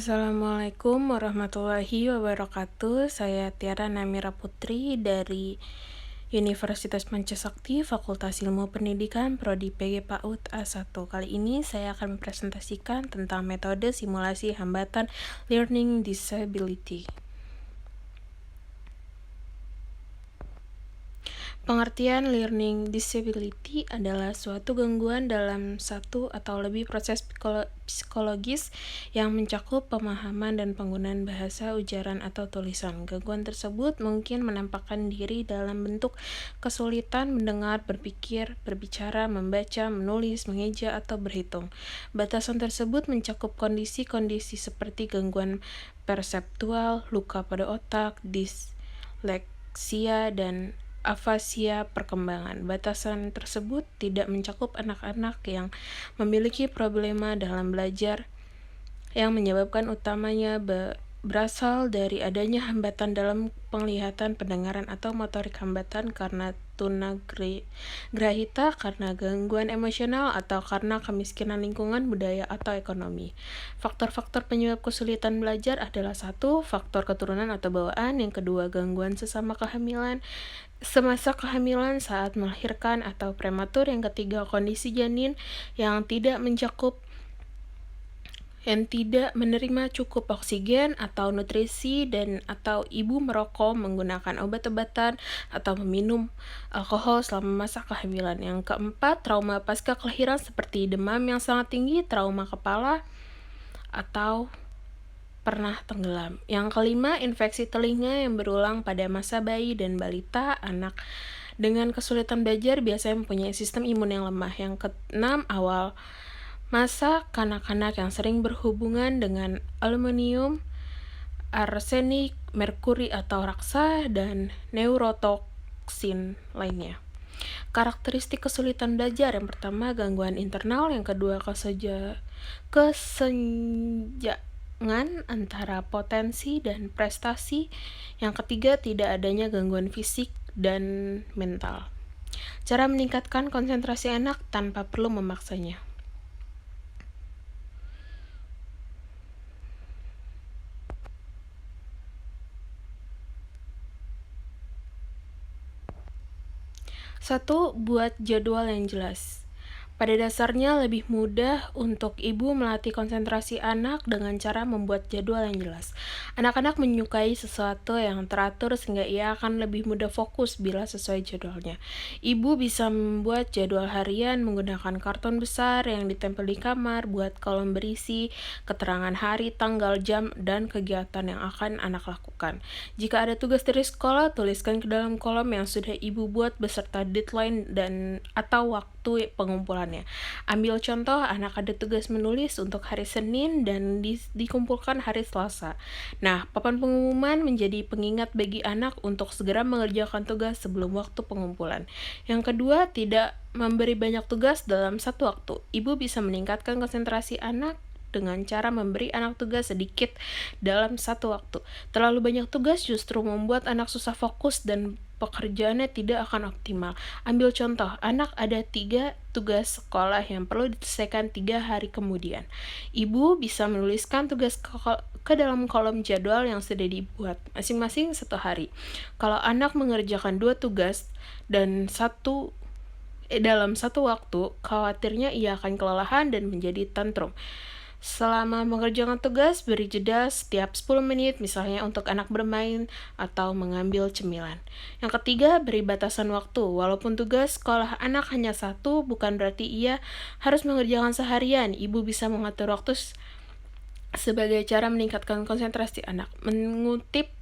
Assalamualaikum warahmatullahi wabarakatuh. Saya Tiara Namira Putri dari Universitas Pancasakti, Fakultas Ilmu Pendidikan, Prodi PG PAUD A1. Kali ini saya akan mempresentasikan tentang metode simulasi hambatan learning disability. Pengertian learning disability adalah suatu gangguan dalam satu atau lebih proses psikologis yang mencakup pemahaman dan penggunaan bahasa, ujaran, atau tulisan. Gangguan tersebut mungkin menampakkan diri dalam bentuk kesulitan mendengar, berpikir, berbicara, membaca, menulis, mengeja, atau berhitung. Batasan tersebut mencakup kondisi-kondisi seperti gangguan perseptual, luka pada otak, disleksia, dan afasia perkembangan. Batasan tersebut tidak mencakup anak-anak yang memiliki problema dalam belajar yang menyebabkan utamanya berasal dari adanya hambatan dalam penglihatan, pendengaran, atau motorik, hambatan karena tunagrahita, karena gangguan emosional, atau karena kemiskinan lingkungan, budaya, atau ekonomi. Faktor-faktor penyebab kesulitan belajar adalah: 1. Faktor keturunan atau bawaan. Yang kedua, gangguan sesama kehamilan, semasa kehamilan, saat melahirkan, atau prematur. Yang ketiga, kondisi janin yang tidak menerima cukup oksigen atau nutrisi, dan atau ibu merokok, menggunakan obat-obatan, atau meminum alkohol selama masa kehamilan. Yang keempat, trauma pasca kelahiran seperti demam yang sangat tinggi, trauma kepala, atau pernah tenggelam. Yang kelima, infeksi telinga yang berulang pada masa bayi dan balita. Anak dengan kesulitan belajar biasanya mempunyai sistem imun yang lemah. Yang keenam, awal masa kanak-kanak yang sering berhubungan dengan aluminium, arsenik, merkuri atau raksa, dan neurotoksin lainnya. Karakteristik kesulitan belajar: yang pertama, gangguan internal. Yang kedua, kesenjangan antara potensi dan prestasi. Yang ketiga, tidak adanya gangguan fisik dan mental. Cara meningkatkan konsentrasi anak tanpa perlu memaksanya. Satu, buat jadwal yang jelas. Pada dasarnya lebih mudah untuk ibu melatih konsentrasi anak dengan cara membuat jadwal yang jelas. Anak-anak menyukai sesuatu yang teratur sehingga ia akan lebih mudah fokus bila sesuai jadwalnya. Ibu bisa membuat jadwal harian menggunakan karton besar yang ditempel di kamar, buat kolom berisi keterangan hari, tanggal, jam, dan kegiatan yang akan anak lakukan. Jika ada tugas dari sekolah, tuliskan ke dalam kolom yang sudah ibu buat beserta deadline dan atau waktu pengumpulan. Ambil contoh, anak ada tugas menulis untuk hari Senin dan dikumpulkan hari Selasa. Nah, papan pengumuman menjadi pengingat bagi anak untuk segera mengerjakan tugas sebelum waktu pengumpulan. Yang kedua, tidak memberi banyak tugas dalam satu waktu. Ibu bisa meningkatkan konsentrasi anak dengan cara memberi anak tugas sedikit dalam satu waktu. Terlalu banyak tugas justru membuat anak susah fokus dan pekerjaannya tidak akan optimal. Ambil contoh, anak ada 3 tugas sekolah yang perlu diselesaikan 3 hari kemudian. Ibu bisa menuliskan tugas ke dalam kolom jadwal yang sudah dibuat, masing-masing 1 hari. Kalau anak mengerjakan 2 tugas dan dalam satu waktu, khawatirnya ia akan kelelahan dan menjadi tantrum. Selama mengerjakan tugas, beri jeda setiap 10 menit, misalnya untuk anak bermain atau mengambil cemilan. Yang ketiga, beri batasan waktu. Walaupun tugas sekolah anak hanya 1, bukan berarti ia harus mengerjakan seharian. Ibu bisa mengatur waktu sebagai cara meningkatkan konsentrasi anak. Mengutip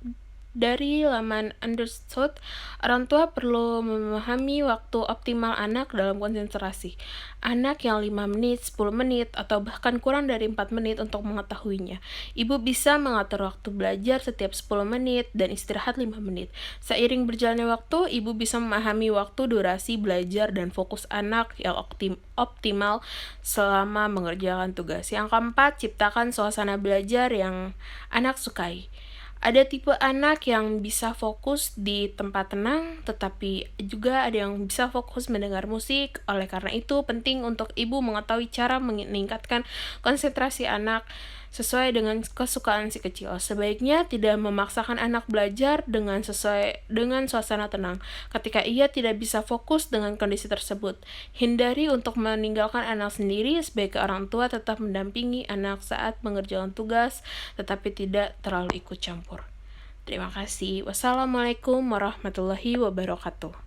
dari laman Understood, orang tua perlu memahami waktu optimal anak dalam konsentrasi. Anak yang 5 menit, 10 menit, atau bahkan kurang dari 4 menit untuk mengetahuinya. Ibu bisa mengatur waktu belajar setiap 10 menit dan istirahat 5 menit. Seiring berjalannya waktu, ibu bisa memahami waktu durasi belajar dan fokus anak yang optimal selama mengerjakan tugas. Yang keempat, ciptakan suasana belajar yang anak sukai. Ada tipe anak yang bisa fokus di tempat tenang, tetapi juga ada yang bisa fokus mendengar musik. Oleh karena itu, penting untuk ibu mengetahui cara meningkatkan konsentrasi anak sesuai dengan kesukaan si kecil. Sebaiknya tidak memaksakan anak belajar sesuai dengan suasana tenang. Ketika ia tidak bisa fokus dengan kondisi tersebut, hindari untuk meninggalkan anak sendiri. Sebagai orang tua tetap mendampingi anak saat mengerjakan tugas, tetapi tidak terlalu ikut campur. Terima kasih. Wassalamualaikum warahmatullahi wabarakatuh.